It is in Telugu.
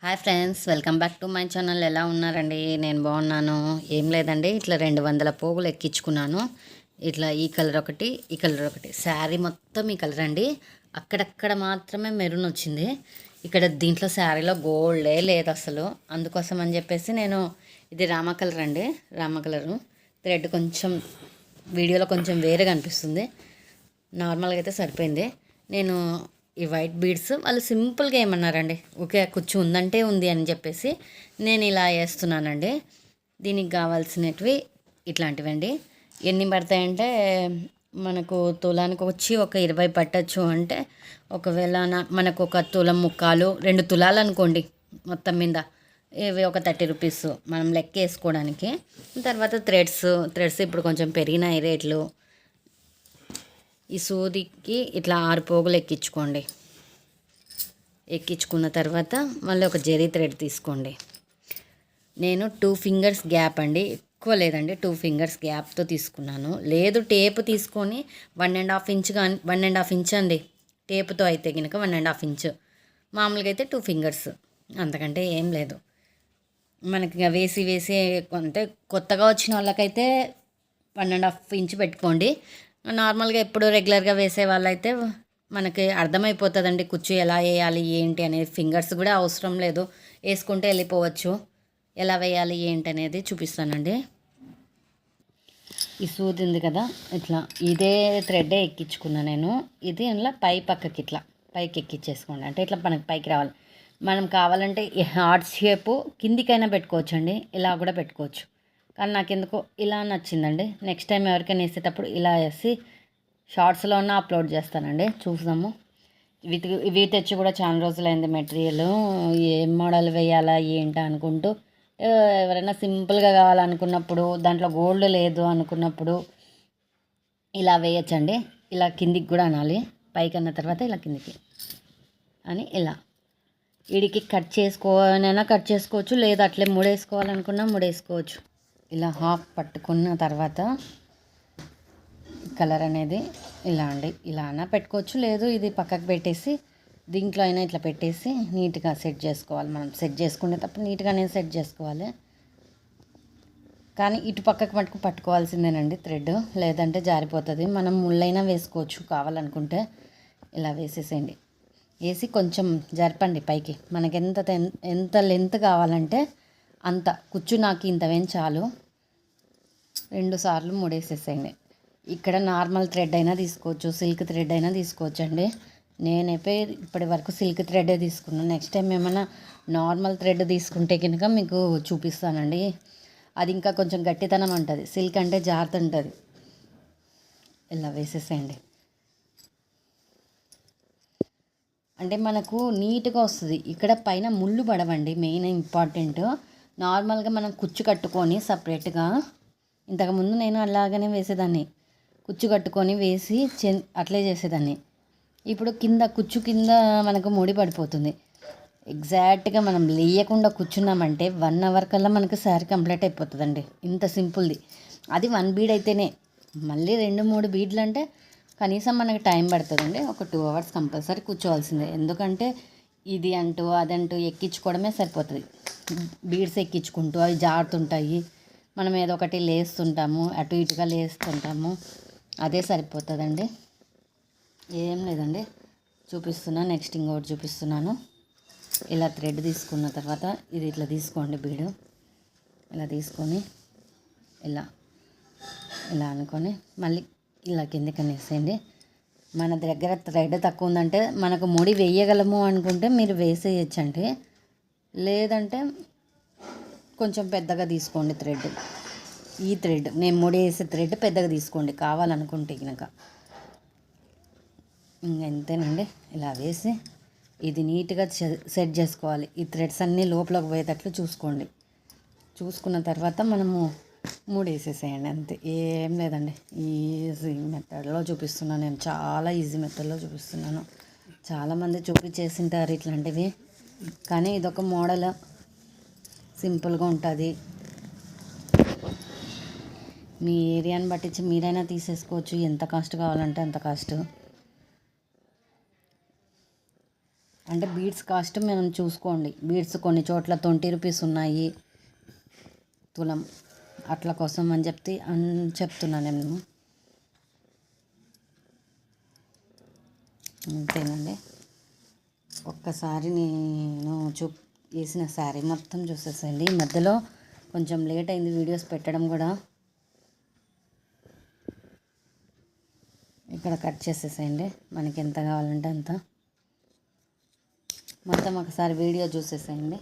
Hi friends, welcome back to my channel. ఎలా ఉన్నారండి? నేను బాగున్నాను. ఏం లేదండి, ఇట్లా 200 పోగులు ఎక్కించుకున్నాను. ఇట్లా ఈ కలర్ ఒకటి, ఈ కలర్ ఒకటి. శారీ మొత్తం ఈ కలర్ అండి. అక్కడక్కడ మాత్రమే మెరూన్ వచ్చింది. ఇక్కడ దీంట్లో శారీలో గోల్డే లేదు అసలు. అందుకోసం అని చెప్పేసి నేను ఇది రామా కలర్ అండి, రామా కలరు. థ్రెడ్ కొంచెం వీడియోలో కొంచెం వేరేగా అనిపిస్తుంది, నార్మల్గా అయితే సరిపోయింది. నేను ఈ వైట్ బీడ్స్ వాళ్ళు సింపుల్గా ఏమన్నారండి, ఓకే కుచ్చు ఉందంటే ఉంది అని చెప్పేసి నేను ఇలా వేస్తున్నానండి. దీనికి కావాల్సినవి ఇట్లాంటివండి. ఎన్ని పడతాయంటే మనకు తులానికి వచ్చి ఒక 20 పట్టచ్చు. అంటే ఒకవేళ మనకు ఒక తులం ముక్కాలు 2 తులాలు అనుకోండి మొత్తం మీద, ఇవి ఒక 30 రూపీస్ మనం లెక్క వేసుకోవడానికి. తర్వాత థ్రెడ్స్ ఇప్పుడు కొంచెం పెరిగినాయి రేట్లు. ఈ సూదికి ఇట్లా 6 పోగులు ఎక్కించుకోండి. ఎక్కించుకున్న తర్వాత మళ్ళీ ఒక జరీ థ్రెడ్ తీసుకోండి. నేను 2 ఫింగర్స్ గ్యాప్ అండి, ఎక్కువ లేదండి, 2 ఫింగర్స్ గ్యాప్తో తీసుకున్నాను. లేదు టేప్ తీసుకొని 1.5 ఇంచ్ కానీ 1.5 ఇంచ్ అండి. టేపుతో అయితే కనుక 1.5 ఇంచ్, మామూలుగా అయితే 2 ఫింగర్స్, అంతకంటే ఏం లేదు. మనకి వేసి అంటే కొత్తగా వచ్చిన వాళ్ళకైతే 1.5 ఇంచ్ పెట్టుకోండి. నార్మల్గా ఎప్పుడు రెగ్యులర్గా వేసే వాళ్ళైతే మనకి అర్థమైపోతుందండి కుచ్చు ఎలా వేయాలి ఏంటి అనేది. ఫింగర్స్ కూడా అవసరం లేదు, వేసుకుంటే వెళ్ళిపోవచ్చు. ఎలా వేయాలి ఏంటి అనేది చూపిస్తానండి. ఈ సూది ఉంది కదా, ఇట్లా ఇదే థ్రెడ్డే ఎక్కించుకున్నా నేను. ఇది ఇలా పక్కకి ఇట్లా పైకి ఎక్కించేసుకోండి. అంటే ఇట్లా మనకి పైకి రావాలి. మనం కావాలంటే హార్ట్ షేపు కిందికైనా పెట్టుకోవచ్చు అండి, ఇలా కూడా పెట్టుకోవచ్చు. కానీ నాకు ఎందుకో ఇలా నచ్చిందండి. నెక్స్ట్ టైం ఎవరికైనా వేసేటప్పుడు ఇలా వేసి షార్ట్స్లో ఉన్న అప్లోడ్ చేస్తానండి, చూద్దాము. ఇవి తెచ్చి కూడా చాలా రోజులైంది. మెటీరియల్ ఏం మోడల్ వేయాలా ఏంటి అనుకుంటూ, ఎవరైనా సింపుల్గా కావాలనుకున్నప్పుడు, దాంట్లో గోల్డ్ లేదు అనుకున్నప్పుడు ఇలా వేయచ్చండి. ఇలా కిందికి కూడా అనాలి, పైకి అన్న తర్వాత ఇలా కిందికి అని ఇలా వీడికి కట్ చేసుకోవచ్చు, లేదా అట్లే ముడేసుకోవాలనుకున్నా ముడేసుకోవచ్చు. ఇలా హాఫ్ పట్టుకున్న తర్వాత కలర్ అనేది ఇలా అండి, ఇలా అయినా పెట్టుకోవచ్చు. లేదు ఇది పక్కకు పెట్టేసి దీంట్లో అయినా ఇట్లా పెట్టేసి నీట్గా సెట్ చేసుకోవాలి. మనం సెట్ చేసుకునేటప్పుడు నీట్గానే సెట్ చేసుకోవాలి. కానీ ఇటు పక్కకు పట్టుకోవాల్సిందేనండి థ్రెడ్, లేదంటే జారిపోతుంది. మనం ముళ్ళైనా వేసుకోవచ్చు కావాలనుకుంటే. ఇలా వేసేసేయండి. వేసి కొంచెం జరపండి పైకి. మనకి ఎంత లెంత్ కావాలంటే అంత కుచ్చు. నాకు ఇంత చాలు. 2 సార్లు ముడేసేసేయండి. ఇక్కడ నార్మల్ థ్రెడ్ అయినా తీసుకోవచ్చు, సిల్క్ థ్రెడ్ అయినా తీసుకోవచ్చు అండి. నేనైతే ఇప్పటి వరకు సిల్క్ థ్రెడ్డే తీసుకున్నాను. నెక్స్ట్ టైం ఏమైనా నార్మల్ థ్రెడ్ తీసుకుంటే కనుక మీకు చూపిస్తానండి. అది ఇంకా కొంచెం గట్టితనం ఉంటుంది, సిల్క్ అంటే జారుతుంటుంది. ఇలా వేసేసేయండి. అంటే మనకు నీట్గా వస్తుంది. ఇక్కడ పైన ముళ్ళు పడవండి, మెయిన్ ఇంపార్టెంట్. నార్మల్గా మనం కుచ్చు కట్టుకొని సపరేట్గా, ఇంతకుముందు నేను అలాగనే వేసేదాన్ని, కుచ్చు కట్టుకొని వేసి అట్లే చేసేదాన్ని. ఇప్పుడు కుచ్చు కింద మనకు ముడి పడిపోతుంది. ఎగ్జాక్ట్గా మనం లేయకుండా కూర్చున్నామంటే 1 అవర్ కల్లా మనకు శారీ కంప్లీట్ అయిపోతుందండి. ఇంత సింపుల్ది. అది 1 బీడ్ అయితేనే. మళ్ళీ 2-3 బీడ్లు అంటే కనీసం మనకి టైం పడుతుందండి. ఒక 2 అవర్స్ కంపల్సరీ కూర్చోవాల్సిందే. ఎందుకంటే ఇది అంటూ అదంటూ ఎక్కించుకోవడమే సరిపోతుంది. బీడ్స్ ఎక్కించుకుంటూ అవి జారుతుంటాయి, మనం ఏదో ఒకటి లేస్తుంటాము, అటు ఇటుగా లేస్తుంటాము, అదే సరిపోతుందండి. ఏం లేదండి, చూపిస్తున్నా. నెక్స్ట్ ఇంకోటి చూపిస్తున్నాను. ఇలా థ్రెడ్ తీసుకున్న తర్వాత ఇది ఇట్లా తీసుకోండి, బీడు ఇలా తీసుకొని ఇలా ఇలా అనుకొని మళ్ళీ ఇలా కిందకి వేసేయండి. మన దగ్గర థ్రెడ్ తక్కువ ఉందంటే, మనకు ముడి వేయగలము అనుకుంటే మీరు వేసేయచ్చండి. లేదంటే కొంచెం పెద్దగా తీసుకోండి థ్రెడ్. ఈ థ్రెడ్ నేను ముడి వేసే థ్రెడ్ పెద్దగా తీసుకోండి కావాలనుకుంటే కనుక. ఇంతేనండి. ఇలా వేసి ఇది నీట్గా సెట్ చేసుకోవాలి. ఈ థ్రెడ్స్ అన్నీ లోపలికి పోయేటట్లు చూసుకోండి. చూసుకున్న తర్వాత మనము మూడేసేసేయండి, అంతే. ఏం లేదండి, ఈజీ మెథడ్లో చూపిస్తున్నాను నేను. చాలా ఈజీ మెథడ్లో చూపిస్తున్నాను. చాలామంది చూపించేసింటారు ఇట్లాంటివి, కానీ ఇదొక మోడల్, సింపుల్గా ఉంటుంది. మీ ఏరియాని బట్టించి మీరైనా తీసేసుకోవచ్చు. ఎంత కాస్ట్ కావాలంటే అంత కాస్ట్. అంటే బీడ్స్ కాస్ట్ మనం చూసుకోండి. బీడ్స్ కొన్ని చోట్ల 20 రూపీస్ ఉన్నాయి తులం, అట్లా కోసం అని చెప్తున్నాను నేను. అంతేనండి. ఒక్కసారి నేను వేసిన శారీ మొత్తం చూసేసండి. ఈ మధ్యలో కొంచెం లేట్ అయింది వీడియోస్ పెట్టడం కూడా. ఇక్కడ కట్ చేసేసేయండి, మనకి ఎంత కావాలంటే అంత. మొత్తం ఒకసారి వీడియో చూసేసేయండి.